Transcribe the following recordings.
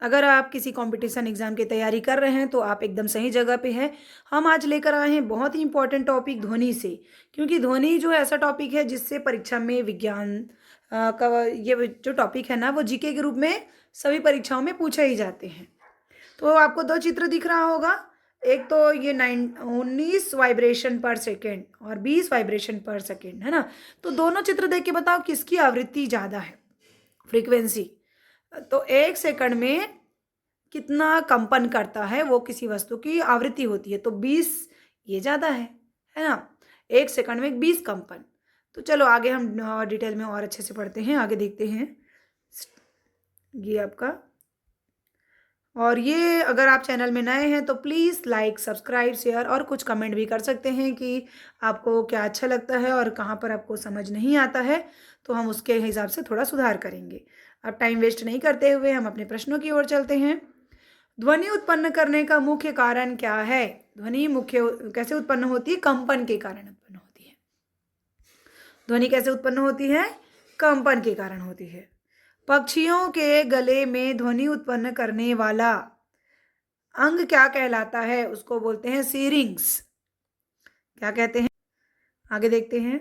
अगर आप किसी कंपटीशन एग्जाम की तैयारी कर रहे हैं तो आप एकदम सही जगह पे हैं। हम आज लेकर आए हैं बहुत ही इंपॉर्टेंट टॉपिक ध्वनि से, क्योंकि ध्वनि जो है ऐसा टॉपिक है जिससे परीक्षा में विज्ञान का ये जो टॉपिक है ना वो जीके के रूप में सभी परीक्षाओं में पूछे ही जाते हैं। तो आपको दो चित्र दिख रहा होगा। एक तो ये 19 वाइब्रेशन पर सेकेंड और 20 वाइब्रेशन पर सेकेंड है ना। तो दोनों चित्र देख के बताओ किसकी आवृत्ति ज़्यादा है, फ्रीक्वेंसी। तो एक सेकंड में कितना कंपन करता है वो किसी वस्तु की आवृत्ति होती है, तो 20 ये ज़्यादा है ना। एक सेकंड में 20 कंपन। तो चलो आगे हम डिटेल में और अच्छे से पढ़ते हैं, आगे देखते हैं। ये आपका, और ये अगर आप चैनल में नए हैं तो प्लीज़ लाइक सब्सक्राइब शेयर और कुछ कमेंट भी कर सकते हैं कि आपको क्या अच्छा लगता है और कहाँ पर आपको समझ नहीं आता है, तो हम उसके हिसाब से थोड़ा सुधार करेंगे। अब टाइम वेस्ट नहीं करते हुए हम अपने प्रश्नों की ओर चलते हैं। ध्वनि उत्पन्न करने का मुख्य कारण क्या है? ध्वनि मुख्य कैसे उत्पन्न होती है? कंपन के कारण उत्पन्न होती है। ध्वनि कैसे उत्पन्न होती है? कंपन के कारण होती है। पक्षियों के गले में ध्वनि उत्पन्न करने वाला अंग क्या कहलाता है? उसको बोलते हैं सीरिंग्स। क्या कहते हैं? आगे देखते हैं।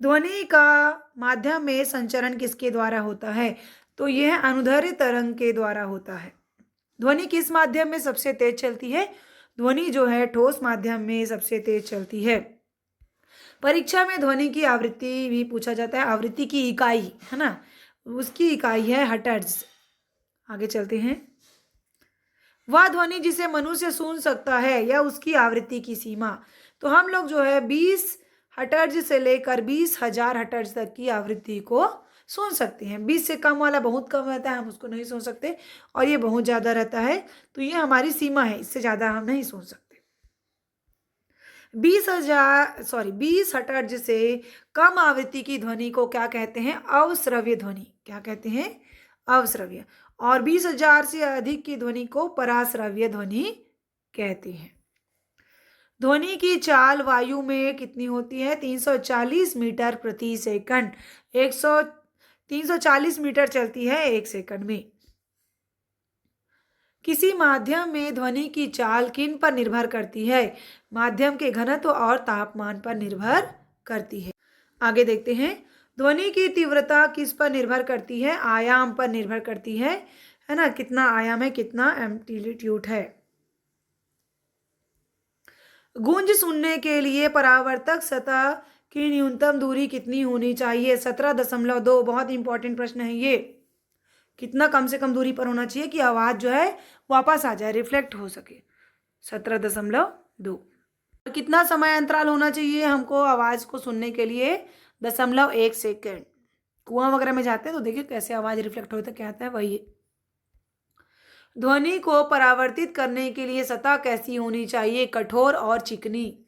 ध्वनि का माध्यम में संचरण किसके द्वारा होता है? तो यह अनुदैर्ध्य तरंग के द्वारा होता है। ध्वनि किस माध्यम में सबसे तेज चलती है? ध्वनि जो है ठोस माध्यम में सबसे तेज चलती है। परीक्षा में ध्वनि की आवृत्ति भी पूछा जाता है, आवृत्ति की इकाई है ना, उसकी इकाई है हर्ट्ज। आगे चलते हैं। वह ध्वनि जिसे मनुष्य सुन सकता है या उसकी आवृत्ति की सीमा। तो हम लोग जो है 20 हर्ट्ज से लेकर 20,000 हर्ट्ज तक की आवृत्ति को सुन सकते हैं। 20 से कम वाला बहुत कम रहता है, हम उसको नहीं सुन सकते, और ये बहुत ज़्यादा रहता है, तो ये हमारी सीमा है, इससे ज़्यादा हम नहीं सुन सकते। 20 हर्ट्ज से कम आवृत्ति की ध्वनि को क्या कहते हैं? अवश्रव्य ध्वनि। क्या कहते हैं? अवश्रव्य। और 20,000 से अधिक की ध्वनि को पराश्रव्य ध्वनि कहते हैं। ध्वनि की चाल वायु में कितनी होती है? 340 मीटर प्रति सेकंड। 340 मीटर चलती है एक सेकंड में। किसी माध्यम में ध्वनि की चाल किन पर निर्भर करती है? माध्यम के घनत्व और तापमान पर निर्भर करती है। आगे देखते हैं। ध्वनि की तीव्रता किस पर निर्भर करती है? आयाम पर निर्भर करती है ना, कितना आयाम है, कितना एम्पलीट्यूड है। गूंज सुनने के लिए परावर्तक सतह की न्यूनतम दूरी कितनी होनी चाहिए? 17.2। बहुत इंपॉर्टेंट प्रश्न है ये। कितना कम से कम दूरी पर होना चाहिए कि आवाज जो है वापस आ जाए, रिफ्लेक्ट हो सके? 17.2। कितना समय अंतराल होना चाहिए हमको आवाज को सुनने के लिए? 0.1 सेकेंड। कुआं वगैरह में जाते हैं तो देखिए कैसे आवाज रिफ्लेक्ट होता है, क्या आता है वही। ध्वनि को परावर्तित करने के लिए सतह कैसी होनी चाहिए? कठोर और चिकनी।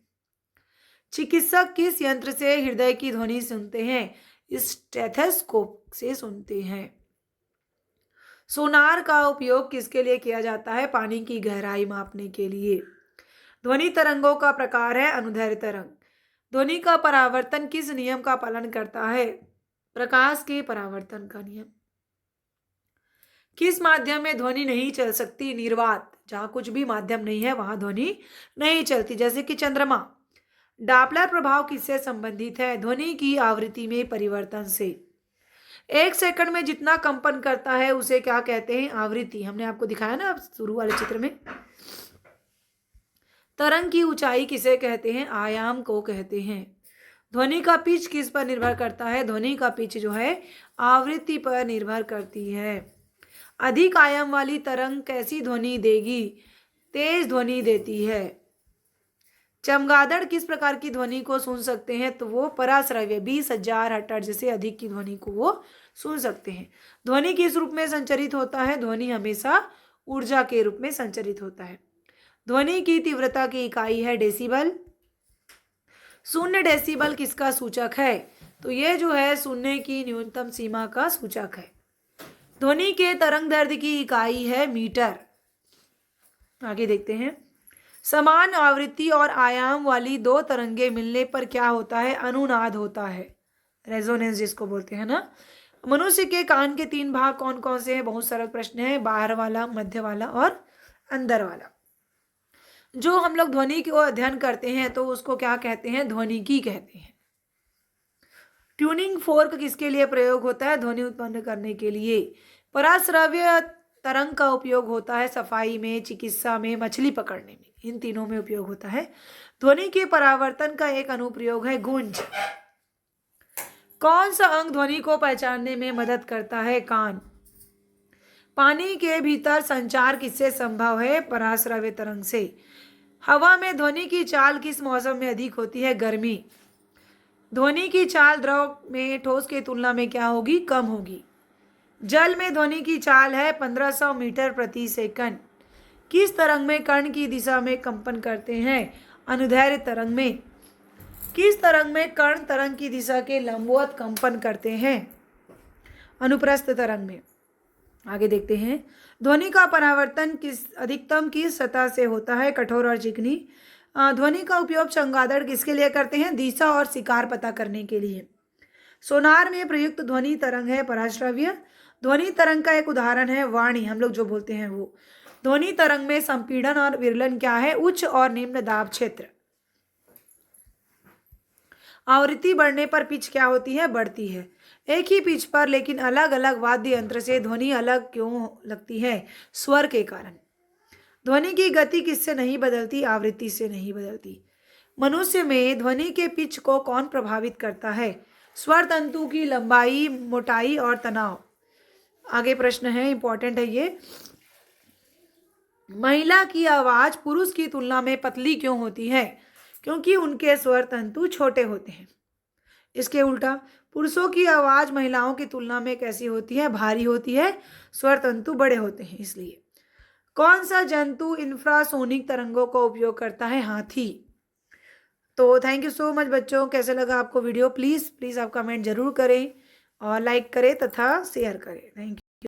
चिकित्सक किस यंत्र से हृदय की ध्वनि सुनते हैं? स्टेथोस्कोप से सुनते हैं। सोनार का उपयोग किसके लिए किया जाता है? पानी की गहराई मापने के लिए। ध्वनि तरंगों का प्रकार है अनुदैर्ध्य तरंग। ध्वनि का परावर्तन किस नियम का पालन करता है? प्रकाश के परावर्तन का नियम। किस माध्यम में ध्वनि नहीं चल सकती? निर्वात। जहां कुछ भी माध्यम नहीं है वहां ध्वनि नहीं चलती, जैसे कि चंद्रमा। डापलर प्रभाव किससे संबंधित है? ध्वनि की आवृत्ति में परिवर्तन से। एक सेकंड में जितना कंपन करता है उसे क्या कहते हैं? आवृत्ति। हमने आपको दिखाया ना शुरू वाले चित्र में। तरंग की ऊंचाई किसे कहते हैं? आयाम को कहते हैं। ध्वनि का पिच किस पर निर्भर करता है? ध्वनि का पिच जो है आवृत्ति पर निर्भर करती है। अधिक आयाम वाली तरंग कैसी ध्वनि देगी? तेज ध्वनि देती है। चमगादड़ किस प्रकार की ध्वनि को सुन सकते हैं? तो वो पराश्रव्य 20,000 हर्ट्ज से अधिक की ध्वनि को वो सुन सकते हैं। ध्वनि किस रूप में संचरित होता है? ध्वनि हमेशा ऊर्जा के रूप में संचरित होता है। ध्वनि की तीव्रता की इकाई है डेसिबल। 0 डेसिबल किसका सूचक है? तो ये जो है सुनने की न्यूनतम सीमा का सूचक है। ध्वनि के तरंग दैर्ध्य की इकाई है मीटर। आगे देखते हैं। समान आवृत्ति और आयाम वाली दो तरंगे मिलने पर क्या होता है? अनुनाद होता है, रेजोनेंस जिसको बोलते हैं ना। मनुष्य के कान के 3 भाग कौन कौन से हैं? बहुत सरल प्रश्न है, बाहर वाला, मध्य वाला और अंदर वाला। जो हम लोग ध्वनि को अध्ययन करते हैं तो उसको क्या कहते हैं? ध्वनिकी कहते हैं। ट्यूनिंग फोर्क किसके लिए प्रयोग होता है? ध्वनि उत्पन्न करने के लिए। पराश्रव्य तरंग का उपयोग होता है सफाई में, चिकित्सा में, मछली पकड़ने में, इन तीनों में उपयोग होता है। ध्वनि के परावर्तन का एक अनुप्रयोग है गूंज। कौन सा अंग ध्वनि को पहचानने में मदद करता है? कान। पानी के भीतर संचार किससे संभव है? पराश्रव्य तरंग से। हवा में ध्वनि की चाल किस मौसम में अधिक होती है? गर्मी। ध्वनि की चाल द्रव में ठोस की तुलना में क्या होगी? कम होगी। जल में ध्वनि की चाल है 1500 मीटर प्रति सेकंड। किस तरंग में कर्ण की दिशा में कंपन करते हैं? अनुदैर्ध्य तरंग में। किस तरंग में कर्ण तरंग की दिशा के लंबवत कंपन करते हैं? अनुप्रस्थ तरंग में। आगे देखते हैं, ध्वनि का परावर्तन अधिकतम किस सतह से होता है? कठोर और चिकनी। ध्वनि का उपयोग चमगादड़ किसके लिए करते हैं? दिशा और शिकार पता करने के लिए। सोनार में प्रयुक्त ध्वनि तरंग है पराश्रव्य। ध्वनि तरंग का एक उदाहरण है वाणी, हम लोग जो बोलते हैं वो। ध्वनि तरंग में संपीड़न और विरलन क्या है? उच्च और निम्न दाब क्षेत्र। आवृत्ति बढ़ने पर पिच क्या होती है? बढ़ती है। एक ही पिच पर लेकिन अलग अलग वाद्य यंत्र से ध्वनि अलग क्यों लगती है? स्वर के कारण। ध्वनि की गति किससे नहीं बदलती? आवृत्ति से नहीं बदलती। मनुष्य में ध्वनि के पिच को कौन प्रभावित करता है? स्वर तंतु की लंबाई, मोटाई और तनाव। आगे प्रश्न है, इंपॉर्टेंट है ये। महिला की आवाज पुरुष की तुलना में पतली क्यों होती है? क्योंकि उनके स्वर तंतु छोटे होते हैं। इसके उल्टा पुरुषों की आवाज महिलाओं की तुलना में कैसी होती है? भारी होती है, स्वर तंतु बड़े होते हैं इसलिए। कौन सा जंतु इंफ्रासोनिक तरंगों का उपयोग करता है? हाथी। तो थैंक यू सो मच बच्चों, कैसे लगा आपको वीडियो? प्लीज़ प्लीज़ आप कमेंट जरूर करें और लाइक करें तथा शेयर करें। Thank you.